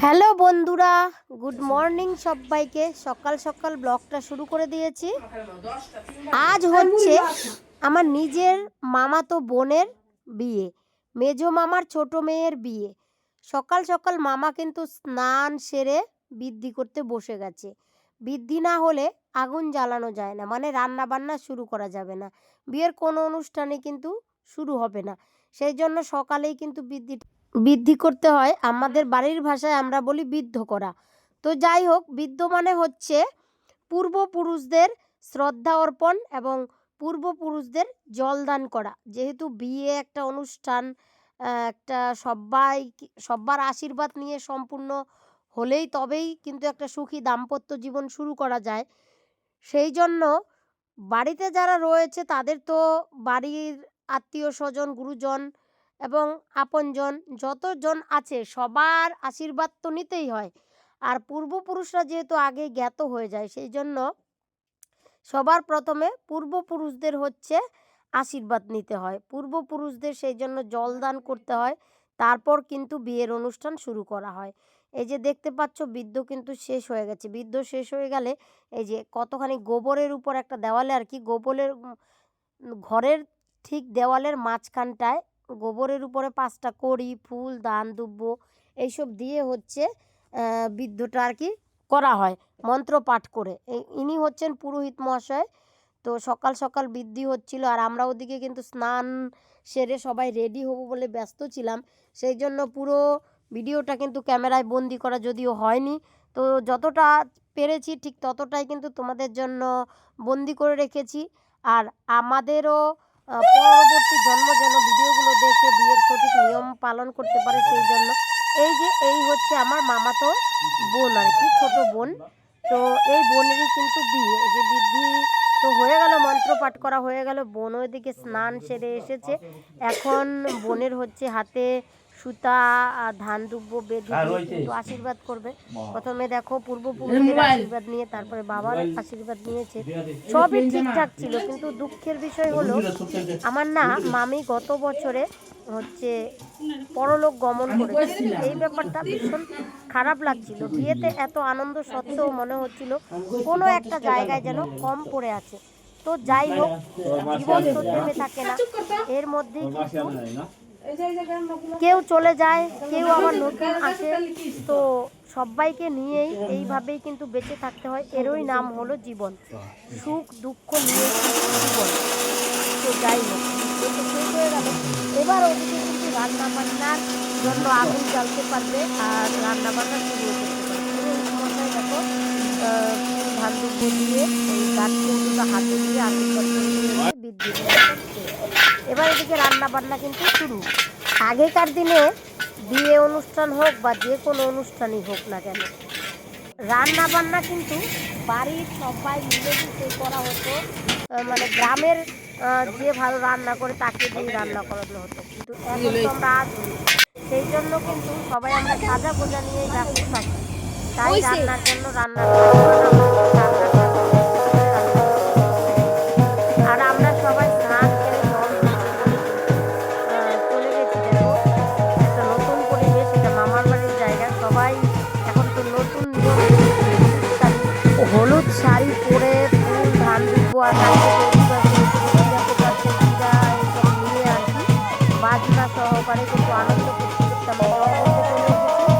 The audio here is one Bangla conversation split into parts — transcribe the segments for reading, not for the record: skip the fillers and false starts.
হ্যালো বন্ধুরা, গুড মর্নিং সবাইকে। সকাল সকাল ব্লগটা শুরু করে দিয়েছি। আজ হচ্ছে আমার নিজের মামাতো বোনের বিয়ে, মেজো মামার ছোট মেয়ের বিয়ে। সকাল সকাল মামা কিন্তু স্নান সেরে বৃদ্ধি করতে বসে গেছে। বৃদ্ধি না হলে আগুন জ্বালানো যায় না, মানে রান্না বান্না শুরু করা যাবে না, বিয়ের কোনো অনুষ্ঠানে কিন্তু শুরু হবে না। সেই জন্য সকালেই কিন্তু বৃদ্ধি করতে হয়। আমাদের বাড়ির ভাষায় আমরা বলি বৃদ্ধ করা। তো যাই হোক, বৃদ্ধ মানে হচ্ছে পূর্বপুরুষদের শ্রদ্ধা অর্পণ এবং পূর্বপুরুষদের জলদান করা। যেহেতু বিয়ে একটা অনুষ্ঠান, একটা সব্বার আশীর্বাদ নিয়ে সম্পূর্ণ হলেই তবেই কিন্তু একটা সুখী দাম্পত্য জীবন শুরু করা যায়। সেই জন্য বাড়িতে যারা রয়েছে তাদের তো বাড়ির আত্মীয় স্বজন, গুরুজন এবং আপনজন যতজন আছে সবার আশীর্বাদ তো নিতেই হয়। আর পূর্বপুরুষরা যেহেতু আগে জ্ঞাত হয়ে যায়, সেই জন্য সবার প্রথমে পূর্বপুরুষদের হচ্ছে আশীর্বাদ নিতে হয়। পূর্বপুরুষদের সেই জন্য জলদান করতে হয়, তারপর কিন্তু বিয়ের অনুষ্ঠান শুরু করা হয়। এই যে দেখতে পাচ্ছ, বৃদ্ধ কিন্তু শেষ হয়ে গেছে। বৃদ্ধ শেষ হয়ে গেলে এই যে কতখানি গোবরের উপর একটা দেওয়ালে আর কি, গোবরের ঘরের ঠিক দেওয়ালের মাঝখানটায় গোবরের উপরে 5টা কড়ি, ফুল, দান, দুব্য এইসব দিয়ে হচ্ছে বৃদ্ধটা আর কি করা হয় মন্ত্র পাঠ করে। ইনি হচ্ছেন পুরোহিত মহাশয়। তো সকাল সকাল বৃদ্ধি হচ্ছিল, আর আমরা ওদিকে কিন্তু স্নান সেরে সবাই রেডি হব বলে ব্যস্ত ছিলাম। সেই জন্য পুরো ভিডিওটা কিন্তু ক্যামেরায় বন্দি করা যদিও হয়নি, তো যতটা পেরেছি ঠিক ততটাই কিন্তু তোমাদের জন্য বন্দি করে রেখেছি। আর আমাদেরও পরবর্তী জন্ম যেন ভিডিওগুলো দেখে বিয়ের সঠিক নিয়ম পালন করতে পারে, সেই জন্য এই হচ্ছে আমার মামাতো বোন আর কি, ছোট বোন। তো এই বোনেরই কিন্তু বিয়ে। যে বৃদ্ধি তো হয়ে গেল, মন্ত্র পাঠ করা হয়ে গেল, বোন ওইদিকে স্নান সেরে এসেছে। এখন বোনের হচ্ছে হাতে সুতা আর ধান দুব্য বেঁধে দিয়ে কিন্তু আশীর্বাদ করবে। প্রথমে দেখো পূর্বপুরুষের আশীর্বাদ নিয়ে তারপরে বাবার আশীর্বাদ নিয়েছে। সবই ঠিকঠাক ছিল, কিন্তু দুঃখের বিষয় হলো আমার না মামি গত বছরে হচ্ছে পরলোক গমন করেছে। এই ব্যাপারটা ভীষণ খারাপ লাগছিল। বিয়েতে এত আনন্দ সত্ত্বেও মনে হচ্ছিল কোনো একটা জায়গায় যেন কম পড়ে আছে। তো যাই হোক, জীবন তো থেমে থাকে না, এর মধ্যেই কিন্তু কেউ চলে যায়, কেউ আবার নতুন আসে। তো সবাইকে নিয়েই এইভাবেই কিন্তু বেঁচে থাকতে হয়। এরই নাম হলো জীবন, সুখ দুঃখ নিয়ে জীবন। তো যাই হোক, তো শেষ হয়ে গেল। এবার ওদিকে কিন্তু রান্না বান্নার জন্য আগুন জ্বালতে পারবে আর রান্না বান্না শুরু করতে পারবে। পুরো মশাই দেখো ধান দুব্য দিয়ে এই গাছ কৌটোটা হাতে দিয়ে আশীর্বাদ করে দিয়েছে বৃদ্ধি। এবার এদিকে রান্না বান্না কিন্তু শুরু। আগেকার দিনে বিয়ে অনুষ্ঠান হোক বা যে কোনো অনুষ্ঠানই হোক না কেন, রান্না বান্না কিন্তু বাড়ির সবাই মিলেমিশে করা হতো। মানে গ্রামের যে ভালো রান্না করে তাকে দিয়ে রান্না করানো হতো। কিন্তু এখন তো আমরা আধুনিক, সেই জন্য কিন্তু সবাই আমরা সাজা গোজা নিয়েই ব্যস্ত থাকি। তাই রান্নার জন্য আর আমরা সবাই স্নান করে জল চলে গেছি। দেখো একটা নতুন পরিবেশ, এটা মামার বাড়ির জায়গা। সবাই এখন তো নতুন নিয়ম, হলুদ শাড়ি পরে ফুল, ধান দুব্য আর নিয়ে আর কি বাজনা সহকারে কিন্তু আনন্দ করতে করতে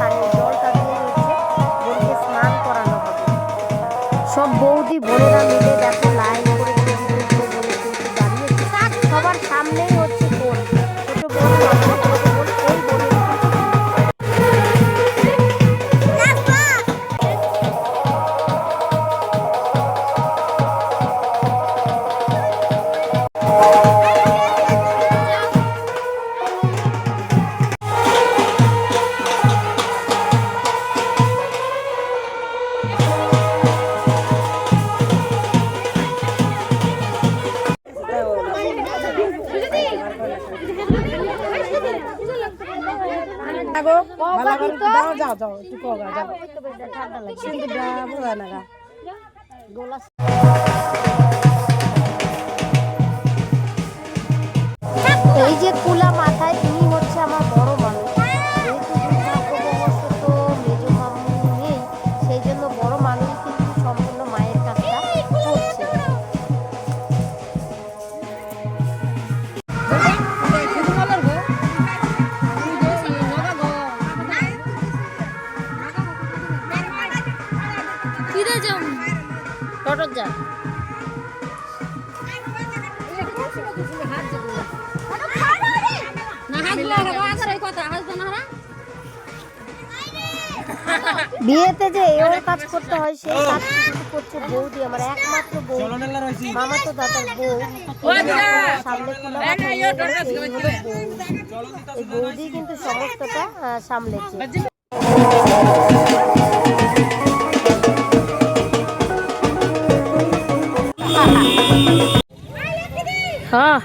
আমরা জলটা দিয়ে হচ্ছে বোনকে স্নান করানো হবে। সব বৌদি বোনেরা মিলে দেখো লাইন করে দাঁড়িয়েছে, সবার সামনেই হচ্ছে বোন, ছোট বোন, ছোট বোন, এই বোনের যাও যাও একটু কগা যাও কিন্তু বোঝা না গা এই যে কুলা মাথায়, ইনি হচ্ছে আমার বড় মানুষ। যেহেতু দুর্ভাগ্যবশত মেজো যা বিয়েতে যে এর কাজ করতে হয় সেই কাজ কিন্তু করছে বৌদি, আমার একমাত্র বউ, মামা তো দাদার বউ। সামনে খোলা মাথায় নিয়ে গেলে এই হলো বউ। এই বৌদি কিন্তু সমস্তটা সামলেছে। হ্যাঁ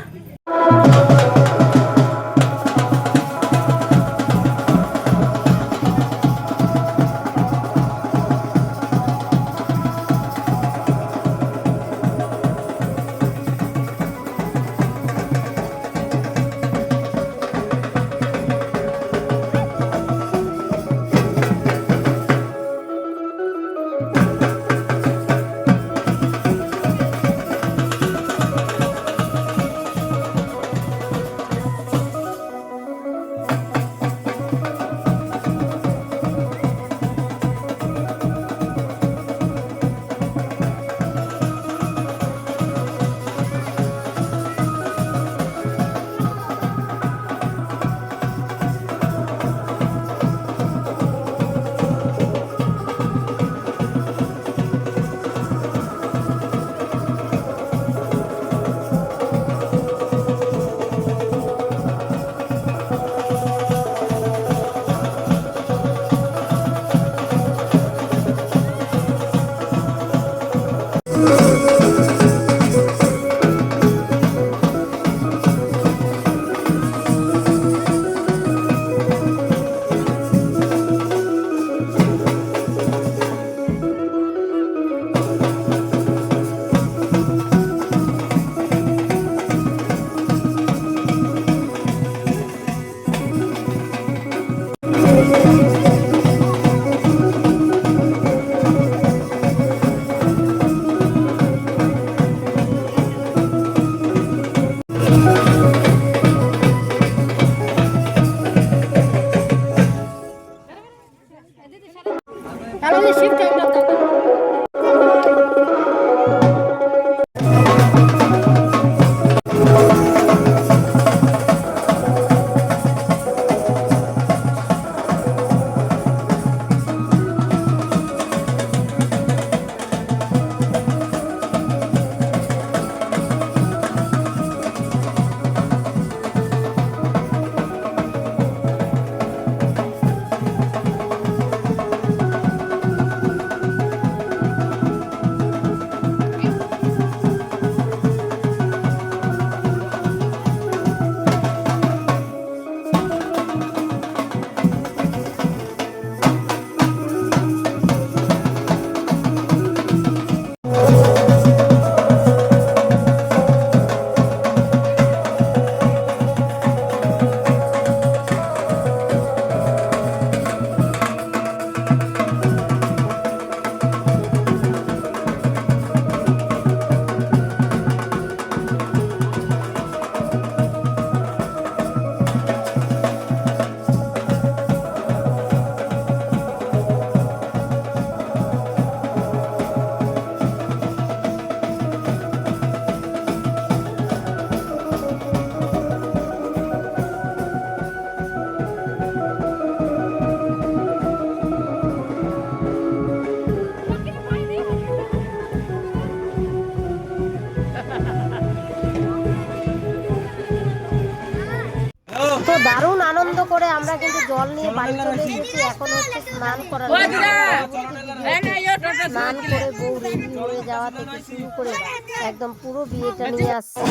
তো দারুণ আনন্দ করে আমরা কিন্তু জল নিয়ে বাড়ি চলে এসেছি। এখন হচ্ছে স্নান করার স্নান করে বউ রেডি হয়ে যাওয়া থেকে শুরু করে একদম পুরো বিয়েটা নিয়ে আসছে।